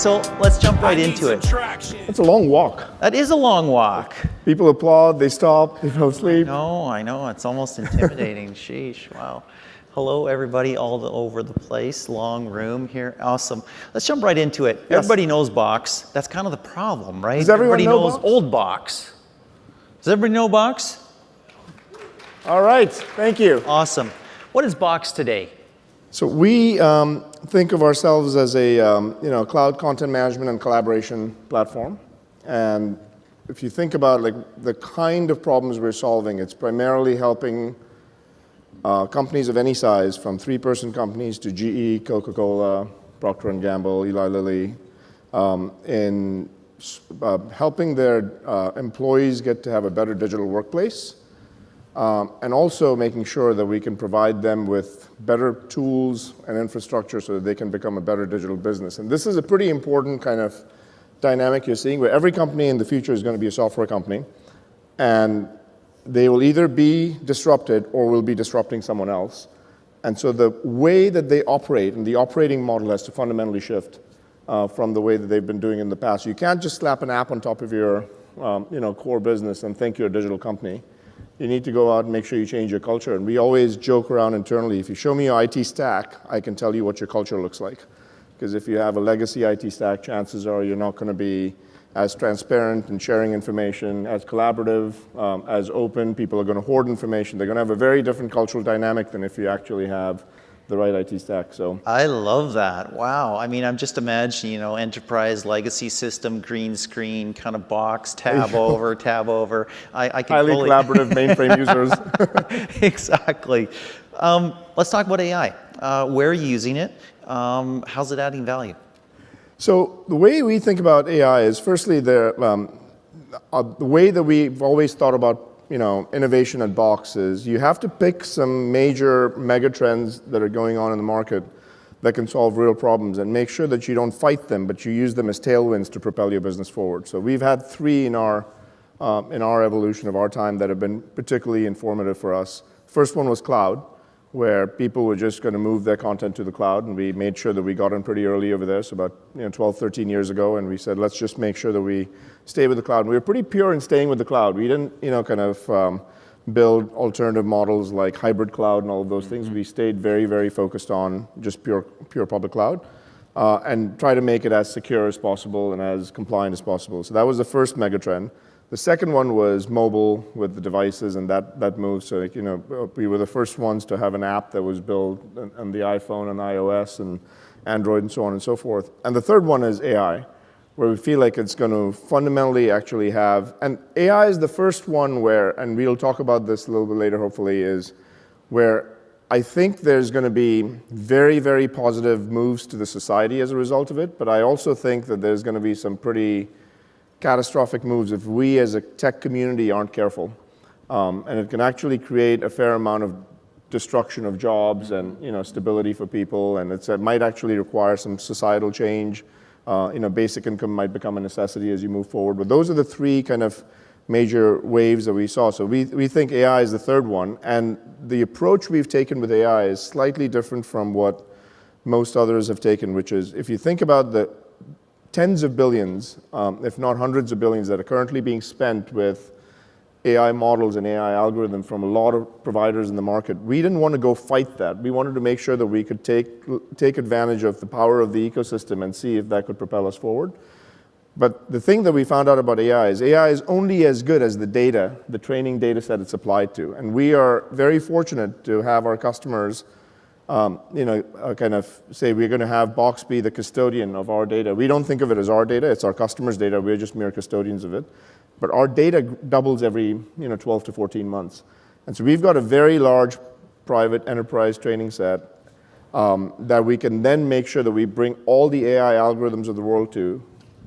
so let's jump right into it. It's a long walk. That is a long walk. People applaud, they stop, they fall asleep. I know, it's almost intimidating. Sheesh, wow. Hello, everybody all over the place. Long room here. Awesome. Let's jump right into it. Yes. Everybody knows Box. That's kind of the problem, right? Does everybody everybody know knows Box? Old Box. Does everybody know Box? All right, thank you. Awesome. What is Box today? So we think of ourselves as a cloud content management and collaboration platform. And if you think about like the kind of problems we're solving, it's primarily helping companies of any size, from 3-person companies to GE, Coca-Cola, Procter & Gamble, Eli Lilly, in helping their employees get to have a better digital workplace, and also making sure that we can provide them with better tools and infrastructure so that they can become a better digital business. And this is a pretty important kind of dynamic you're seeing, where every company in the future is going to be a software company, and they will either be disrupted or will be disrupting someone else. And so the way that they operate and the operating model has to fundamentally shift from the way that they've been doing in the past. You can't just slap an app on top of your core business and think you're a digital company. You need to go out and make sure you change your culture. And we always joke around internally, if you show me your IT stack, I can tell you what your culture looks like. Because if you have a legacy IT stack, chances are you're not going to be as transparent and sharing information, as collaborative, as open. People are going to hoard information. They're going to have a very different cultural dynamic than if you actually have the right IT stack. So I love that. Wow. I mean, I'm just imagining, enterprise legacy system, green screen, kind of box, tab over, tab over. I can highly collaborative mainframe users. Exactly. Let's talk about AI. Where are you using it? How's it adding value? So the way we think about AI is, firstly, the way that we've always thought about innovation at Box is you have to pick some major mega trends that are going on in the market that can solve real problems and make sure that you don't fight them, but you use them as tailwinds to propel your business forward. So we've had 3 in our evolution of our time that have been particularly informative for us. First one was cloud, where people were just going to move their content to the cloud, and we made sure that we got in pretty early over there, so about 12, 13 years ago, and we said, let's just make sure that we stay with the cloud. And we were pretty pure in staying with the cloud. We didn't, build alternative models like hybrid cloud and all of those things. We stayed very, very focused on just pure public cloud, and try to make it as secure as possible and as compliant as possible. So that was the first mega trend. The second one was mobile with the devices, and that moved. So, we were the first ones to have an app that was built on the iPhone and iOS and Android and so on and so forth. And the third one is AI, where we feel like it's going to fundamentally actually have, and AI is the first one where, and we'll talk about this a little bit later hopefully, is where I think there's going to be very, very positive moves to the society as a result of it, but I also think that there's going to be some pretty catastrophic moves if we as a tech community aren't careful. And it can actually create a fair amount of destruction of jobs and stability for people, and it might actually require some societal change. Basic income might become a necessity as you move forward. But those are the 3 kind of major waves that we saw. So we think AI is the third one, and the approach we've taken with AI is slightly different from what most others have taken, which is, if you think about the tens of billions, if not hundreds of billions, that are currently being spent with AI models and AI algorithms from a lot of providers in the market. We didn't want to go fight that. We wanted to make sure that we could take advantage of the power of the ecosystem and see if that could propel us forward. But the thing that we found out about AI is only as good as the data, the training data set it's applied to. And we are very fortunate to have our customers kind of say we're going to have Box be the custodian of our data. We don't think of it as our data, it's our customers' data. We're just mere custodians of it. But our data doubles every 12 to 14 months. And so we've got a very large private enterprise training set that we can then make sure that we bring all the AI algorithms of the world to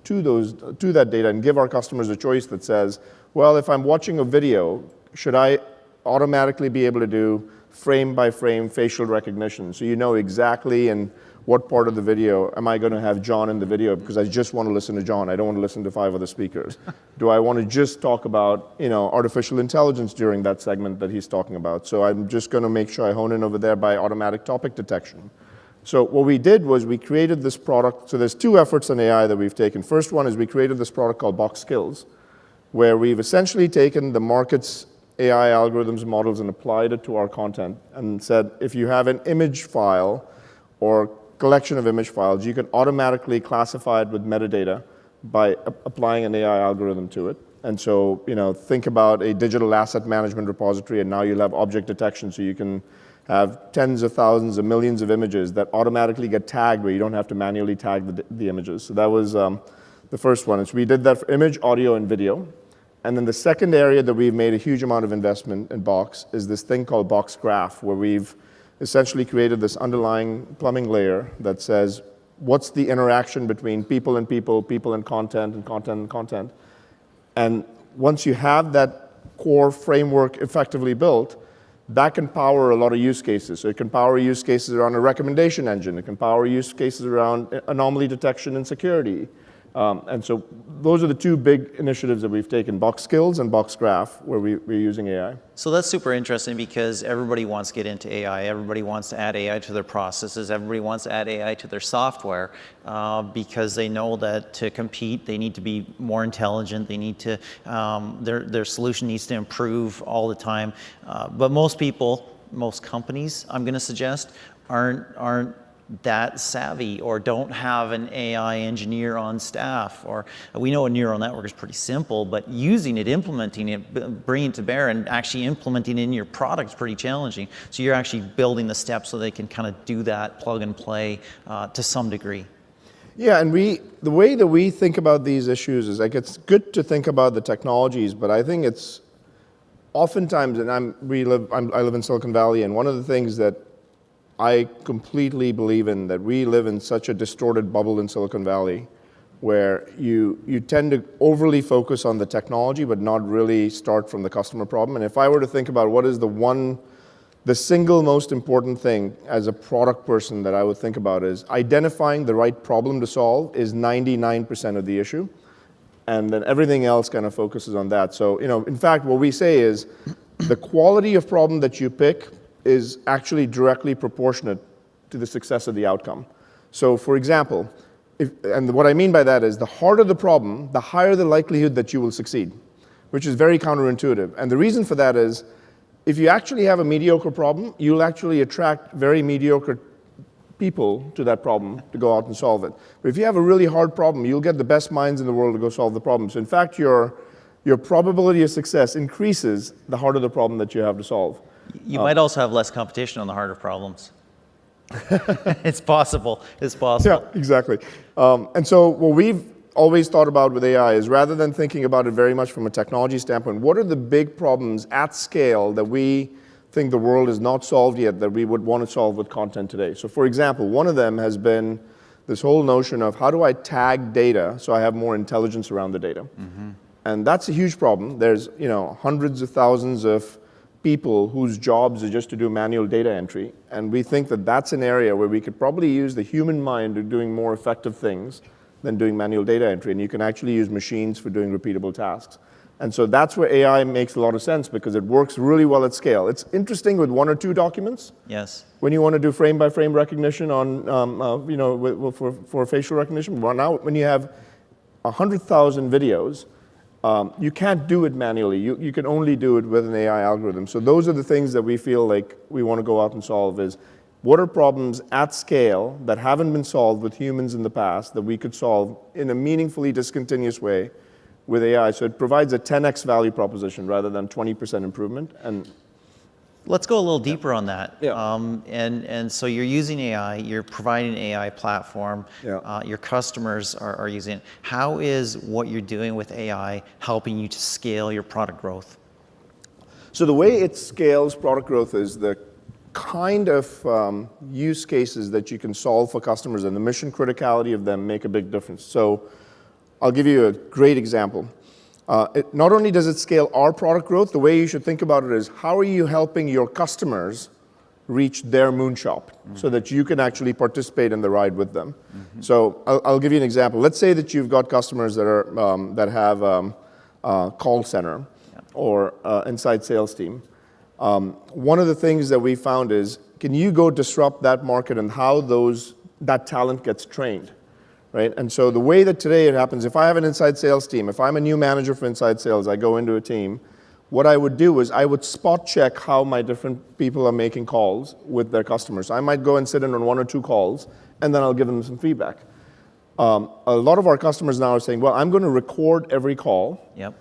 that data and give our customers a choice that says, well, if I'm watching a video, should I automatically be able to do frame-by-frame facial recognition, so you know exactly in what part of the video am I going to have John in the video because I just want to listen to John. I don't want to listen to 5 other speakers. Do I want to just talk about artificial intelligence during that segment that he's talking about? So I'm just going to make sure I hone in over there by automatic topic detection. So what we did was we created this product. So there's two efforts in AI that we've taken. First one is we created this product called Box Skills, where we've essentially taken the market's AI algorithms, models, and applied it to our content and said, if you have an image file or collection of image files, you can automatically classify it with metadata by applying an AI algorithm to it. And so, think about a digital asset management repository, and now you'll have object detection, so you can have tens of thousands of millions of images that automatically get tagged where you don't have to manually tag the images. So that was the first one. So we did that for image, audio, and video. And then the second area that we've made a huge amount of investment in Box is this thing called Box Graph, where we've essentially created this underlying plumbing layer that says, what's the interaction between people and people, people and content, and content and content. And once you have that core framework effectively built, that can power a lot of use cases. So it can power use cases around a recommendation engine. It can power use cases around anomaly detection and security. And so those are the two big initiatives that we've taken, Box Skills and Box Graph, where we're using AI. So that's super interesting because everybody wants to get into AI. Everybody wants to add AI to their processes. Everybody wants to add AI to their software because they know that to compete, they need to be more intelligent. They need to, their solution needs to improve all the time. But most people, most companies, I'm going to suggest, aren't that savvy or don't have an AI engineer on staff. Or we know a neural network is pretty simple, but using it, implementing it, bringing it to bear and actually implementing it in your product is pretty challenging. So you're actually building the steps so they can kind of do that plug and play to some degree. Yeah, and the way that we think about these issues is like it's good to think about the technologies, but I think it's oftentimes, and I live in Silicon Valley, and one of the things that I completely believe in that we live in such a distorted bubble in Silicon Valley where you tend to overly focus on the technology but not really start from the customer problem. And if I were to think about what is the single most important thing as a product person that I would think about is identifying the right problem to solve is 99% of the issue. And then everything else kind of focuses on that. So, in fact, what we say is the quality of problem that you pick is actually directly proportionate to the success of the outcome. So for example, and what I mean by that is the harder the problem, the higher the likelihood that you will succeed, which is very counterintuitive. And the reason for that is if you actually have a mediocre problem, you'll actually attract very mediocre people to that problem to go out and solve it. But if you have a really hard problem, you'll get the best minds in the world to go solve the problem. So in fact, your probability of success increases the harder the problem that you have to solve. You might also have less competition on the harder problems. It's possible. It's possible. Yeah, exactly. And so what we've always thought about with AI is rather than thinking about it very much from a technology standpoint, what are the big problems at scale that we think the world is not solved yet that we would want to solve with content today? So for example, one of them has been this whole notion of how do I tag data so I have more intelligence around the data? Mm-hmm. And that's a huge problem. There's hundreds of thousands of people whose jobs are just to do manual data entry. And we think that that's an area where we could probably use the human mind to doing more effective things than doing manual data entry. And you can actually use machines for doing repeatable tasks. And so that's where AI makes a lot of sense because it works really well at scale. It's interesting with one or two documents. Yes. When you want to do frame-by-frame recognition on, for facial recognition. Well, now when you have 100,000 videos, you can't do it manually. You can only do it with an AI algorithm. So those are the things that we feel like we want to go out and solve is what are problems at scale that haven't been solved with humans in the past that we could solve in a meaningfully discontinuous way with AI. So it provides a 10x value proposition rather than 20% improvement. And let's go a little deeper on that. Yeah. And so you're using AI, you're providing an AI platform, Yeah. Your customers are using it. How is what you're doing with AI helping you to scale your product growth? So the way it scales product growth is the kind of use cases that you can solve for customers and the mission criticality of them make a big difference. So I'll give you a great example. Not only does it scale our product growth, the way you should think about it is how are you helping your customers reach their moonshot so that you can actually participate in the ride with them. Mm-hmm. So I'll give you an example. Let's say that you've got customers that have a call center or inside sales team. One of the things that we found is can you go disrupt that market and how that talent gets trained, right? And so the way that today it happens, if I have an inside sales team, if I'm a new manager for inside sales, I go into a team, what I would do is I would spot check how my different people are making calls with their customers. I might go and sit in on 1 or 2 calls, and then I'll give them some feedback. A lot of our customers now are saying, well, I'm going to record every call, Yep.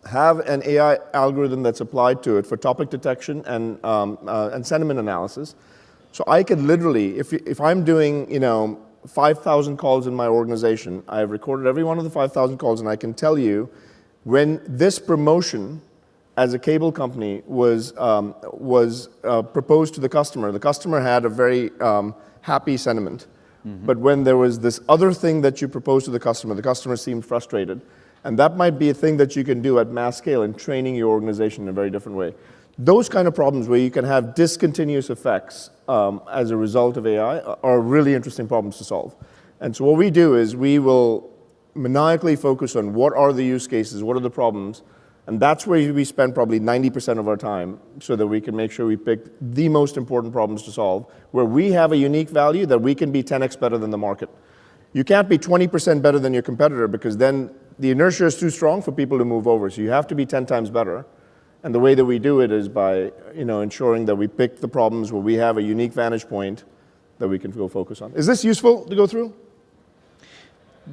have an AI algorithm that's applied to it for topic detection and sentiment analysis. So I could literally, if I'm doing 5,000 calls in my organization, I've recorded every one of the 5,000 calls, and I can tell you when this promotion as a cable company was proposed to the customer had a very happy sentiment. But when there was this other thing that you proposed to the customer seemed frustrated. And that might be a thing that you can do at mass scale in training your organization in a very different way. Those kind of problems where you can have discontinuous effects as a result of AI are really interesting problems to solve. And so what we do is we will maniacally focus on what are the use cases, what are the problems, and that's where we spend probably 90% of our time so that we can make sure we pick the most important problems to solve, where we have a unique value that we can be 10x better than the market. You can't be 20% better than your competitor because then the inertia is too strong for people to move over. So you have to be 10 times better. And the way that we do it is by ensuring that we pick the problems where we have a unique vantage point that we can go focus on. Is this useful to go through?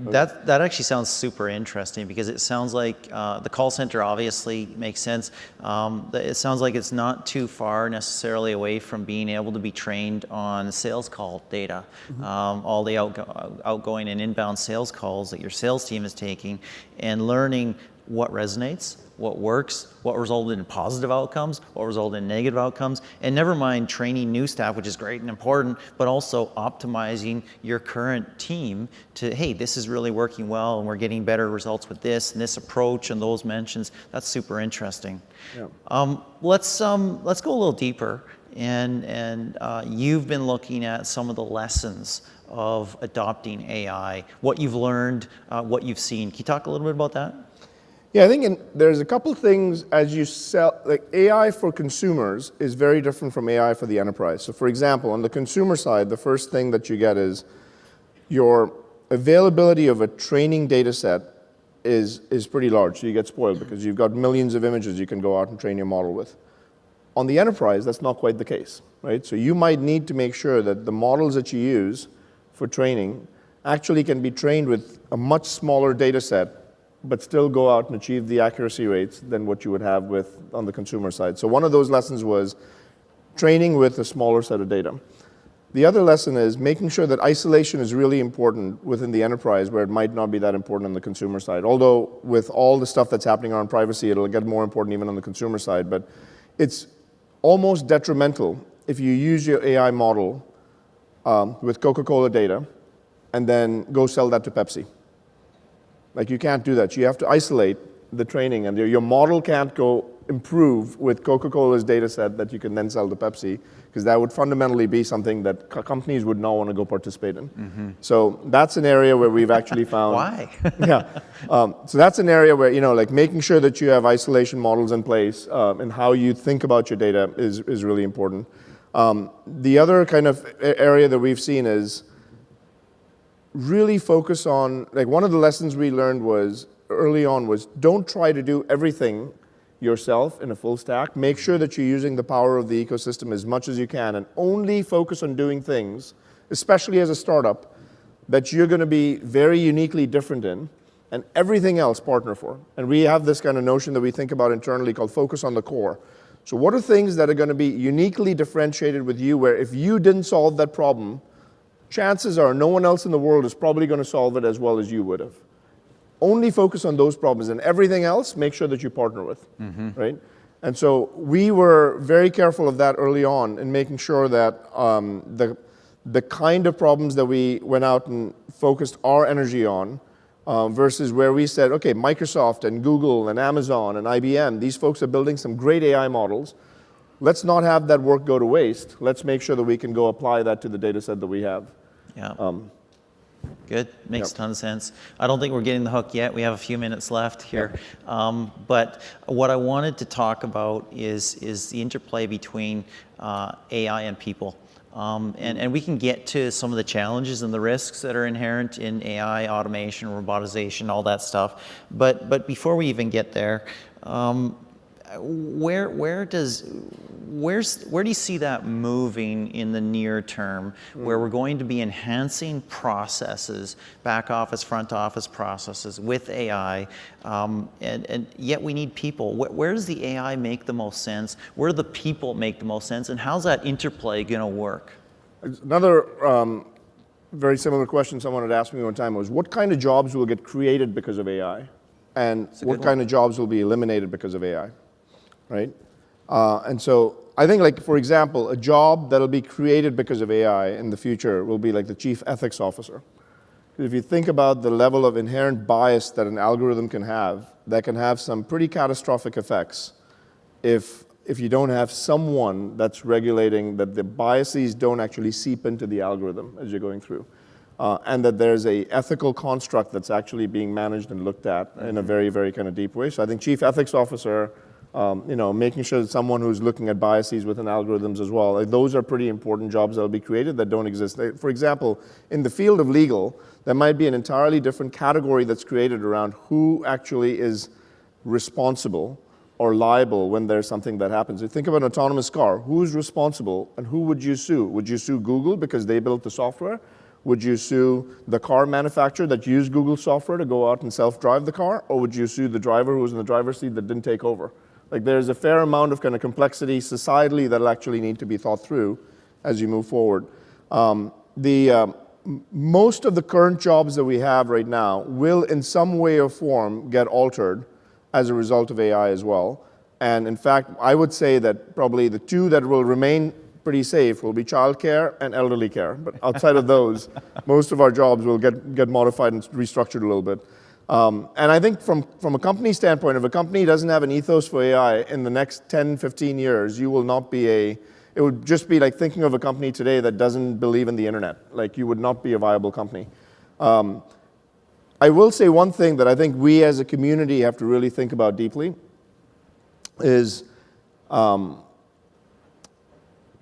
That actually sounds super interesting because it sounds like the call center obviously makes sense. It sounds like it's not too far necessarily away from being able to be trained on sales call data. All the outgoing and inbound sales calls that your sales team is taking and learning what resonates, what works, what resulted in positive outcomes, what resulted in negative outcomes, and never mind training new staff, which is great and important, but also optimizing your current team to, hey, this is really working well and we're getting better results with this and this approach and those mentions. That's super interesting. Yeah. Let's go a little deeper, and you've been looking at some of the lessons of adopting AI, what you've learned, what you've seen. Can you talk a little bit about that? Yeah, I think there's a couple things as you sell, like AI for consumers is very different from AI for the enterprise. So for example, on the consumer side, the first thing that you get is your availability of a training data set is pretty large. So you get spoiled because you've got millions of images you can go out and train your model with. On the enterprise, that's not quite the case, right? So you might need to make sure that the models that you use for training actually can be trained with a much smaller data set but still go out and achieve the accuracy rates than what you would have on the consumer side. So one of those lessons was training with a smaller set of data. The other lesson is making sure that isolation is really important within the enterprise where it might not be that important on the consumer side. Although with all the stuff that's happening around privacy, it'll get more important even on the consumer side. But it's almost detrimental if you use your AI model with Coca-Cola data and then go sell that to Pepsi. Like you can't do that. You have to isolate the training, and your model can't go improve with Coca-Cola's data set that you can then sell to Pepsi, because that would fundamentally be something that companies would not want to go participate in. So that's an area where we've actually found. Why? Yeah. So that's an area where, like making sure that you have isolation models in place and how you think about your data is really important. The other kind of area that we've seen is really focus on, like one of the lessons we learned was early on was don't try to do everything yourself in a full stack. Make sure that you're using the power of the ecosystem as much as you can and only focus on doing things, especially as a startup, that you're going to be very uniquely different in, and everything else partner for. And we have this kind of notion that we think about internally called focus on the core. So what are things that are going to be uniquely differentiated with you where if you didn't solve that problem, chances are no one else in the world is probably going to solve it as well as you would have. Only focus on those problems, and everything else, make sure that you partner with, right? And so we were very careful of that early on in making sure that the kind of problems that we went out and focused our energy on versus where we said, okay, Microsoft and Google and Amazon and IBM, these folks are building some great AI models. Let's not have that work go to waste. Let's make sure that we can go apply that to the data set that we have. Yeah. Good, makes Yep. a ton of sense. I don't think we're getting the hook yet. We have a few minutes left here. But what I wanted to talk about is the interplay between AI and people. And we can get to some of the challenges and the risks that are inherent in AI, automation, robotization, all that stuff. But before we even get there, where do you see that moving in the near term, where we're going to be enhancing processes, back office, front office processes with AI, and yet we need people? Where does the AI make the most sense? Where do the people make the most sense? And how's that interplay going to work? Another very similar question someone had asked me one time was, what kind of jobs will get created because of AI? And what kind of jobs will be eliminated because of AI? Right? And so I think, like, for example, a job that'll be created because of AI in the future will be like the chief ethics officer. If you think about the level of inherent bias that an algorithm can have, that can have some pretty catastrophic effects if you don't have someone that's regulating that the biases don't actually seep into the algorithm as you're going through. And that there's a ethical construct that's actually being managed and looked at in a very, very kind of deep way. So I think chief ethics officer, making sure that someone who's looking at biases within algorithms as well, like, those are pretty important jobs that will be created that don't exist. For example, in the field of legal, there might be an entirely different category that's created around who actually is responsible or liable when there's something that happens. You think of an autonomous car, who's responsible and who would you sue? Would you sue Google because they built the software? Would you sue the car manufacturer that used Google software to go out and self-drive the car? Or would you sue the driver who was in the driver's seat that didn't take over? Like, there's a fair amount of kind of complexity societally that'll actually need to be thought through as you move forward. Most of the current jobs that we have right now will in some way or form get altered as a result of AI as well. And in fact, I would say that probably the two that will remain pretty safe will be childcare and elderly care. But outside of those, most of our jobs will get modified and restructured a little bit. And I think from a company standpoint, if a company doesn't have an ethos for AI in the next 10, 15 years, you will not be it would just be like thinking of a company today that doesn't believe in the internet. Like, you would not be a viable company. I will say one thing that I think we as a community have to really think about deeply is,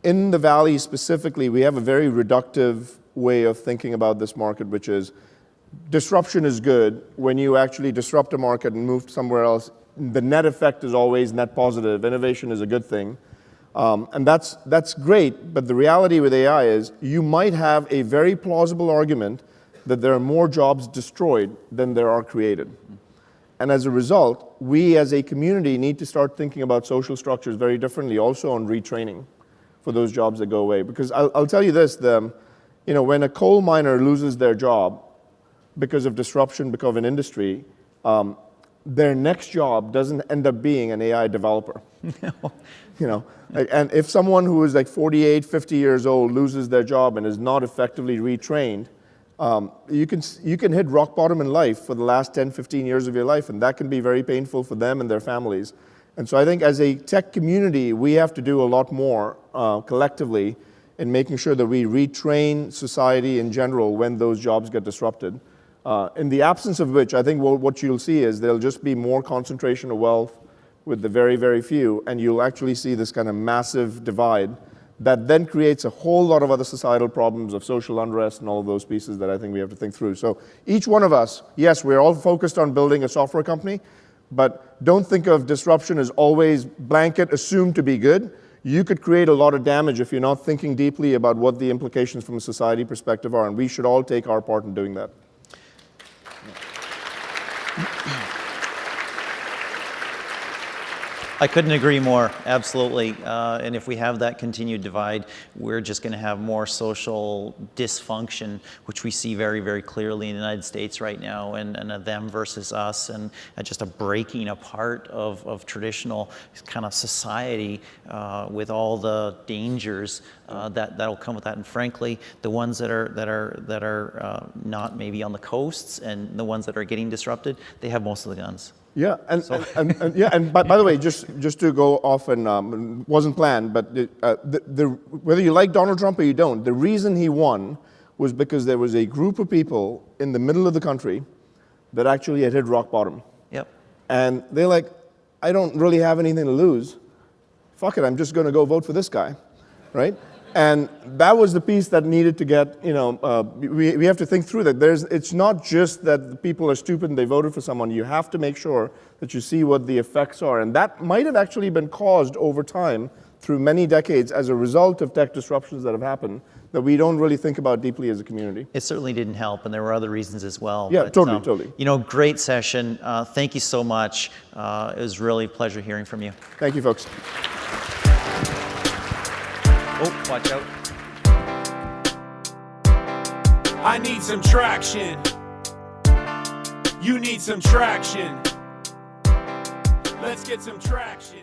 in the Valley specifically, we have a very reductive way of thinking about this market, which is disruption is good. When you actually disrupt a market and move somewhere else, the net effect is always net positive. Innovation is a good thing. And that's great, but the reality with AI is you might have a very plausible argument that there are more jobs destroyed than there are created. And as a result, we as a community need to start thinking about social structures very differently, also on retraining for those jobs that go away. Because I'll tell you this, when a coal miner loses their job because of disruption, because of an industry, their next job doesn't end up being an AI developer. And if someone who is like 48, 50 years old loses their job and is not effectively retrained, you can hit rock bottom in life for the last 10, 15 years of your life, and that can be very painful for them and their families. And so I think as a tech community, we have to do a lot more collectively in making sure that we retrain society in general when those jobs get disrupted. In the absence of which, I think what you'll see is there'll just be more concentration of wealth with the very, very few, and you'll actually see this kind of massive divide that then creates a whole lot of other societal problems of social unrest and all of those pieces that I think we have to think through. So each one of us, yes, we're all focused on building a software company, but don't think of disruption as always blanket assumed to be good. You could create a lot of damage if you're not thinking deeply about what the implications from a society perspective are, and we should all take our part in doing that. I couldn't agree more, absolutely. And if we have that continued divide, we're just going to have more social dysfunction, which we see very, very clearly in the United States right now, and a them versus us, and just a breaking apart of traditional kind of society with all the dangers that'll come with that. And frankly, the ones that are not maybe on the coasts and the ones that are getting disrupted, they have most of the guns. Yeah, and by the way, just to go off and wasn't planned, but whether you like Donald Trump or you don't, the reason he won was because there was a group of people in the middle of the country that actually had hit rock bottom. Yep. And they're like, I don't really have anything to lose. Fuck it, I'm just going to go vote for this guy, right? And that was the piece that needed to get, we have to think through that. It's not just that the people are stupid and they voted for someone. You have to make sure that you see what the effects are. And that might have actually been caused over time through many decades as a result of tech disruptions that have happened that we don't really think about deeply as a community. It certainly didn't help, and there were other reasons as well. Yeah, but, totally. Great session. Thank you so much. It was really a pleasure hearing from you. Thank you, folks. Oh, watch out. I need some traction. You need some traction. Let's get some traction.